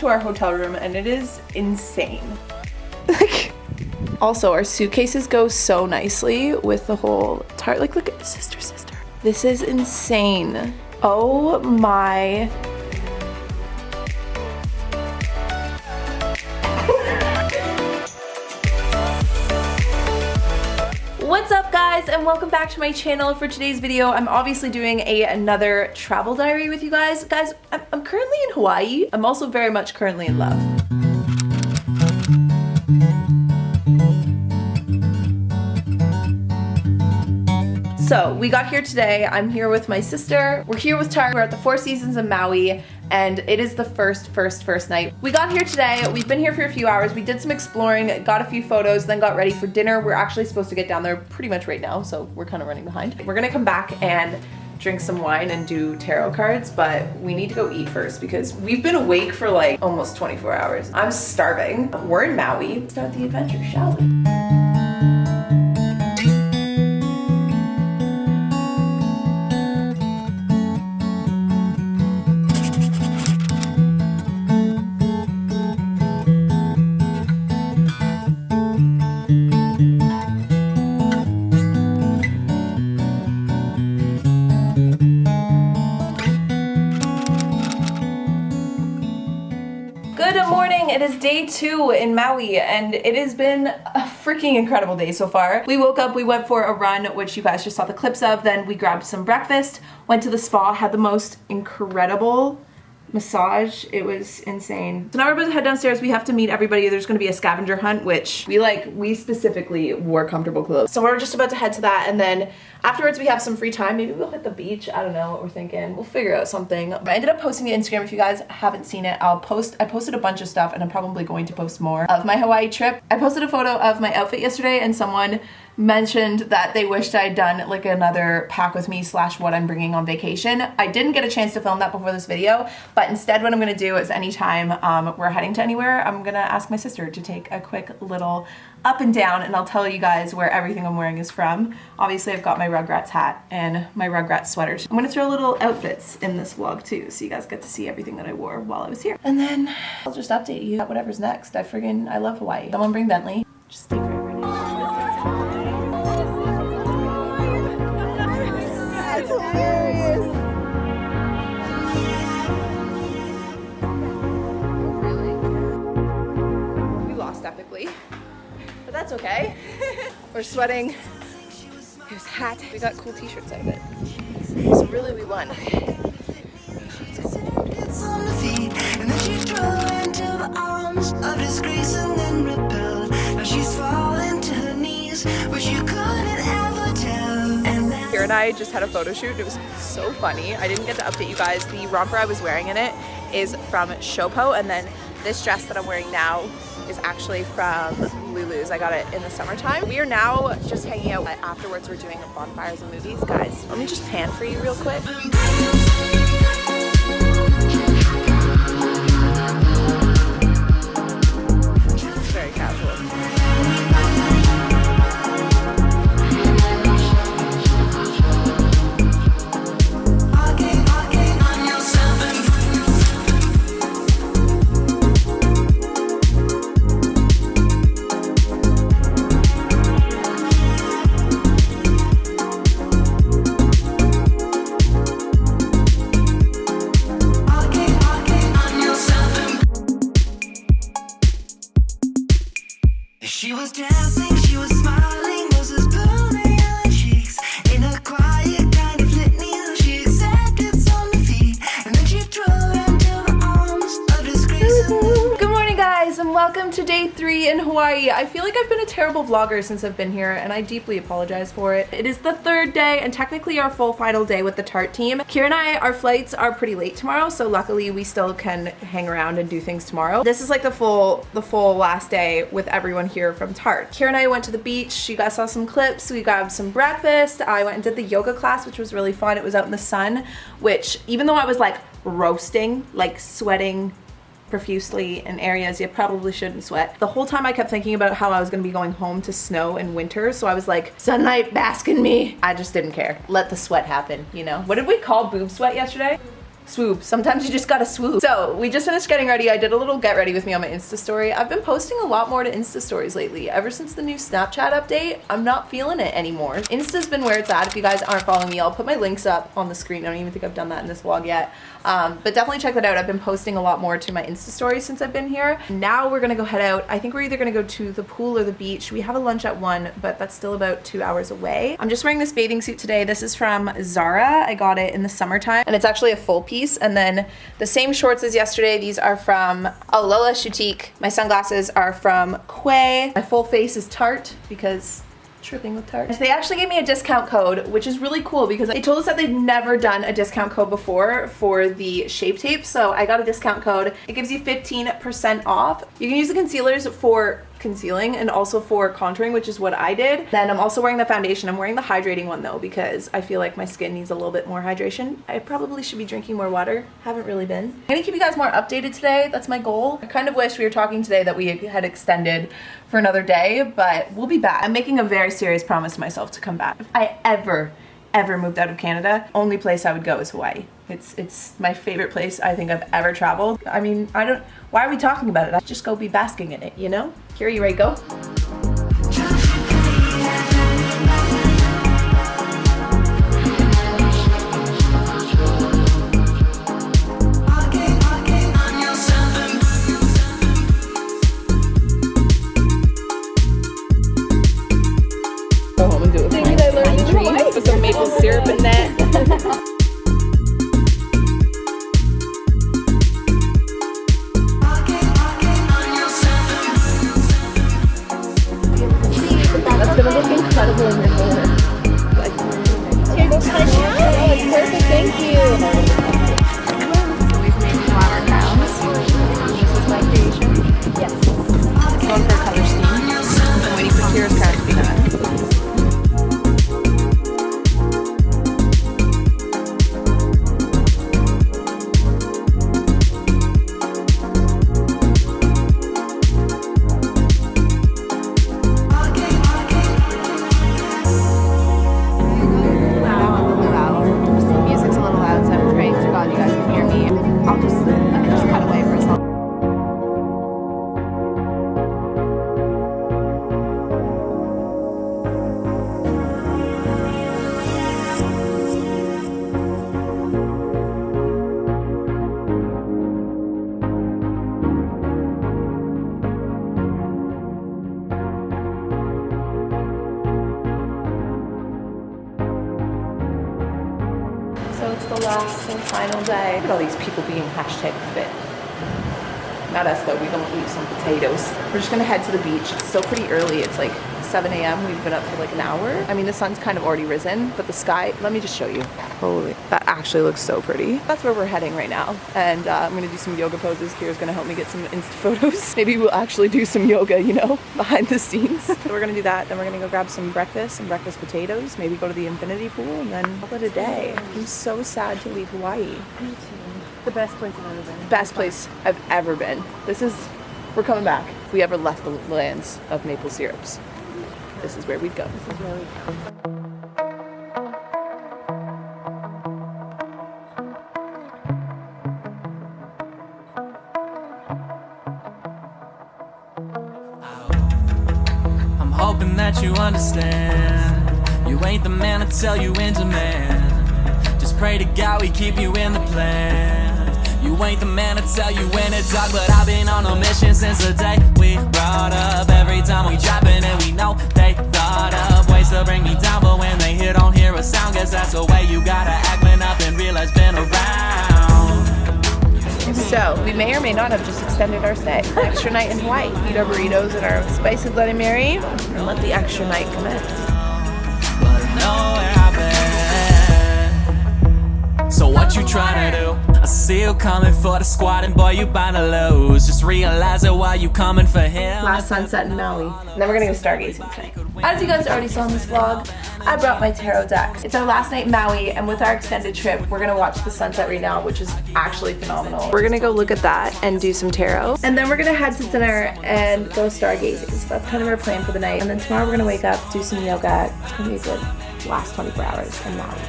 to our hotel room and it is insane. Like, also our suitcases go so nicely with the whole Tarte. Like, look at sister. This is insane. Oh my. What's up guys, and welcome back to my channel. For today's video, I'm obviously doing another travel diary with you guys. Guys, I'm currently in Hawaii. I'm also very much currently in love. So we got here today. I'm here with my sister. We're here with Tarte. We're at the Four Seasons in Maui, and it is the first night. We got here today. We've been here for a few hours. We did some exploring, got a few photos, then got ready for dinner. We're actually supposed to get down there pretty much right now, so we're kind of running behind. We're gonna come back and drink some wine and do tarot cards, but we need to go eat first because we've been awake for like almost 24 hours. I'm starving. We're in Maui. Let's start the adventure, shall we? Good morning, it is day 2 in Maui and it has been a freaking incredible day so far. We woke up, we went for a run, which you guys just saw the clips of, then we grabbed some breakfast, went to the spa, had the most incredible massage. It was insane. So now we're about to head downstairs. We have to meet everybody. There's going to be a scavenger hunt, which we specifically wore comfortable clothes. So we're just about to head to that, and then afterwards we have some free time. Maybe we'll hit the beach. I don't know what we're thinking. We'll figure out something. I ended up posting to Instagram. If you guys haven't seen it, I posted a bunch of stuff, and I'm probably going to post more of my Hawaii trip. I posted a photo of my outfit yesterday, and someone mentioned that they wished I'd done like another pack with me / what I'm bringing on vacation. I didn't get a chance to film that before this video, but instead what I'm gonna do is anytime we're heading to anywhere, I'm gonna ask my sister to take a quick little up and down, and I'll tell you guys where everything I'm wearing is from. Obviously I've got my Rugrats hat and my Rugrats sweater. I'm gonna throw little outfits in this vlog too, so you guys get to see everything that I wore while I was here. And then I'll just update you at whatever's next. I love Hawaii. Someone bring Bentley. Just stay forever. That's hilarious. We lost epically, but that's okay. We're sweating. Here's a hat. We got cool t-shirts out of it. So really we won. Let's get some food. And then she drove into the arms of disgrace and then repelled. Now she's fallen to her knees, but you couldn't ever tell. Here and I just had a photo shoot. It was so funny. I didn't get to update you guys. The romper I was wearing in it is from Shopo, and then this dress that I'm wearing now is actually from Lulu's. I got it in the summertime. We are now just hanging out. Afterwards we're doing bonfires and movies. Guys, let me just pan for you real quick. Very casual. She was dancing, she was smiling, roses blooming on her cheeks. In a quiet kind of litany, she accepted some defeat, and then she drove into the arms of disgrace. Good morning guys, and welcome to day 3 in Hawaii. I feel like I've been a terrible vlogger since I've been here, and I deeply apologize for it. It is the 3rd day and technically our full final day with the Tarte team. Kira and I, our flights are pretty late tomorrow, so luckily we still can hang around and do things tomorrow. This is like the full last day with everyone here from Tarte. Kira and I went to the beach. You guys saw some clips. We grabbed some breakfast. I went and did the yoga class, which was really fun. It was out in the sun, which even though I was like roasting, like sweating profusely in areas you probably shouldn't sweat, the whole time I kept thinking about how I was gonna be going home to snow in winter, so I was like, sunlight bask in me. I just didn't care. Let the sweat happen, you know? What did we call boob sweat yesterday? Swoop. Sometimes you just gotta swoop. So we just finished getting ready. I did a little get ready with me on my Insta story. I've been posting a lot more to Insta stories lately. Ever since the new Snapchat update, I'm not feeling it anymore. Insta's been where it's at. If you guys aren't following me, I'll put my links up on the screen. I don't even think I've done that in this vlog yet. But definitely check that out. I've been posting a lot more to my Insta stories since I've been here. Now we're gonna go head out. I think we're either gonna go to the pool or the beach. We have a lunch at 1, but that's still about 2 hours away. I'm just wearing this bathing suit today. This is from Zara. I got it in the summertime, and it's actually a full piece. And then the same shorts as yesterday. These are from Lola Choutique. My sunglasses are from Quay. My full face is Tarte because tripping with Tarte. They actually gave me a discount code, which is really cool because they told us that they've never done a discount code before for the Shape Tape. So I got a discount code. It gives you 15% off. You can use the concealers for concealing and also for contouring, which is what I did. Then I'm also wearing the foundation. I'm wearing the hydrating one though because I feel like my skin needs a little bit more hydration. I probably should be drinking more water. Haven't really been. I'm gonna keep you guys more updated today. That's my goal. I kind of wish we were talking today that we had extended for another day, but we'll be back. I'm making a very serious promise to myself to come back. If I ever moved out of Canada, only place I would go is Hawaii. It's my favorite place I think I've ever traveled. I mean, why are we talking about it? I just go be basking in it, you know? Here, you ready to go? Go home and do it. Things I learned in Hawaii. Put some maple syrup in that. That's gonna look incredible in your hair. Here, go touch it. Oh, it's perfect. Thank you. So we've made flower crowns. This is my creation. Yes. It's going for a color scheme. I'm waiting for Kira's crown to be done. So it's the last and final day. Look at all these people being #fit. Not us though, we don't eat some potatoes. We're just gonna head to the beach. It's still pretty early, it's like 7 a.m. We've been up for like an hour. I mean, the sun's kind of already risen, but the sky, let me just show you. Holy, that actually looks so pretty. That's where we're heading right now. And I'm gonna do some yoga poses. Kira's gonna help me get some Insta photos. Maybe we'll actually do some yoga, you know, behind the scenes. So we're gonna do that. Then we're gonna go grab some breakfast potatoes, maybe go to the infinity pool, and then call it a day. I'm so sad to leave Hawaii. Me too. The best place I've ever been. Best place I've ever been. We're coming back. If we ever left the lands of maple syrups, this is where we'd go. This is where we go. I'm hoping that you understand. You ain't the man to tell you in demand. Just pray to God we keep you in the plan. You ain't the man to tell you when it's dark, but I've been on a mission since the day we brought up. Every time we dropping it, we know they thought of ways to bring me down, but when they hear don't hear a sound, guess that's the way you gotta act when up and realize been around. So we may or may not have just extended our stay. Extra night in Hawaii. Eat our burritos and our spicy Bloody Mary, and let the extra night commence. But I know where I've been. So what you trying to do? I see you coming for the squad, and boy, you bound to lose. Just realize it while you coming for him. Last sunset in Maui. And then we're gonna go stargazing tonight. As you guys already saw in this vlog, I brought my tarot decks. It's our last night in Maui, and with our extended trip, we're gonna watch the sunset right now, which is actually phenomenal. We're gonna go look at that and do some tarot. And then we're gonna head to dinner and go stargazing. So that's kind of our plan for the night. And then tomorrow we're gonna wake up, do some yoga. It's gonna be a good last 24 hours in Maui.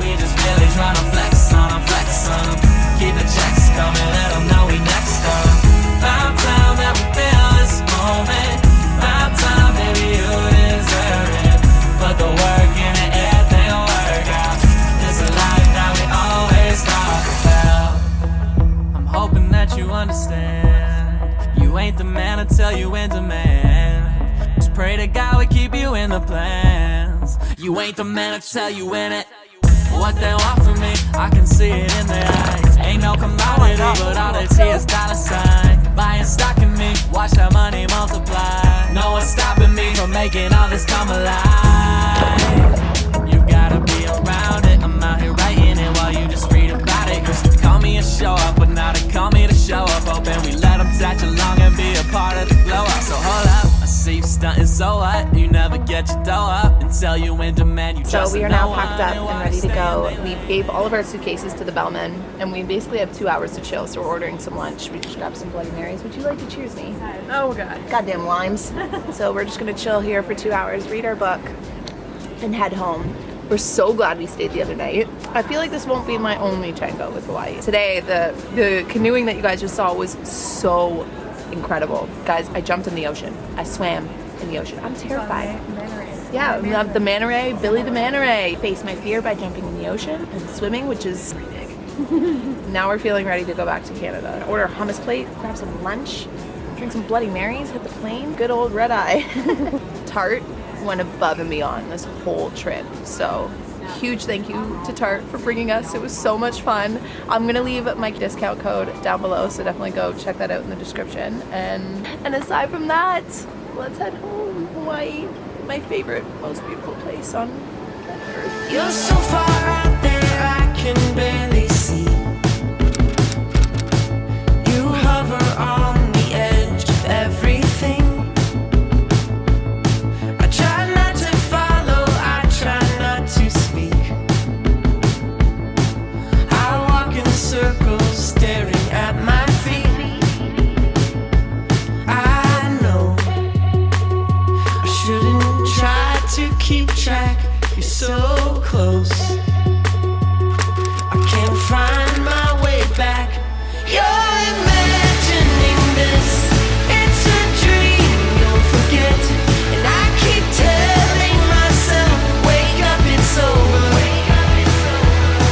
We just really tryna flex on 'em, flex on 'em. Keep the checks coming, let 'em know we next on 'em. About time that we feel this moment. About time, baby, you deserve it. Put the work in it, everything will work out. This a life that we always talk about. I'm hoping that you understand. You ain't the man until you in demand. Just pray to God we keep you in the plans. You ain't the man until you in it. What they want from me, I can see it in their eyes. Ain't no commodity, but all they see is dollar sign. Buying stock in me, watch that money multiply. No one's stopping me from making all this come alive. You gotta be around it, I'm out here writing it while you just read about it. Used to call me and show up, but now they call me to show up. Hoping we let them touch along and be a part of the glow up. So hold up, I see you stunting, so what? You never get your dough up until you in demand. You So just we are no now one packed up and ready to go. understand. We gave all of our suitcases to the bellman, and we basically have 2 hours to chill, so we're ordering some lunch. We just grabbed some Bloody Marys. Would you like to cheers me? Oh god. Goddamn limes. So we're just gonna chill here for 2 hours, read our book, and head home. We're so glad we stayed the other night. I feel like this won't be my only Chenko with Hawaii. Today, the canoeing that you guys just saw was so incredible. Guys, I jumped in the ocean. I swam in the ocean. I'm terrified. Yeah, we love the manta ray, Billy the manta ray. Face my fear by jumping in the ocean and swimming, which is pretty big. Now we're feeling ready to go back to Canada. Order a hummus plate, grab some lunch, drink some Bloody Marys, hit the plane. Good old red eye. Tarte went above and beyond this whole trip. So huge thank you to Tarte for bringing us. It was so much fun. I'm gonna leave my discount code down below, so definitely go check that out in the description. And aside from that, let's head home. Hawaii, my favorite, most beautiful place on earth. You're so far out there, I can barely see. You hover on the edge of everything. I try not to follow, I try not to speak. I walk in circles, staring at my feet. I know I shouldn't try to keep track. You're so close.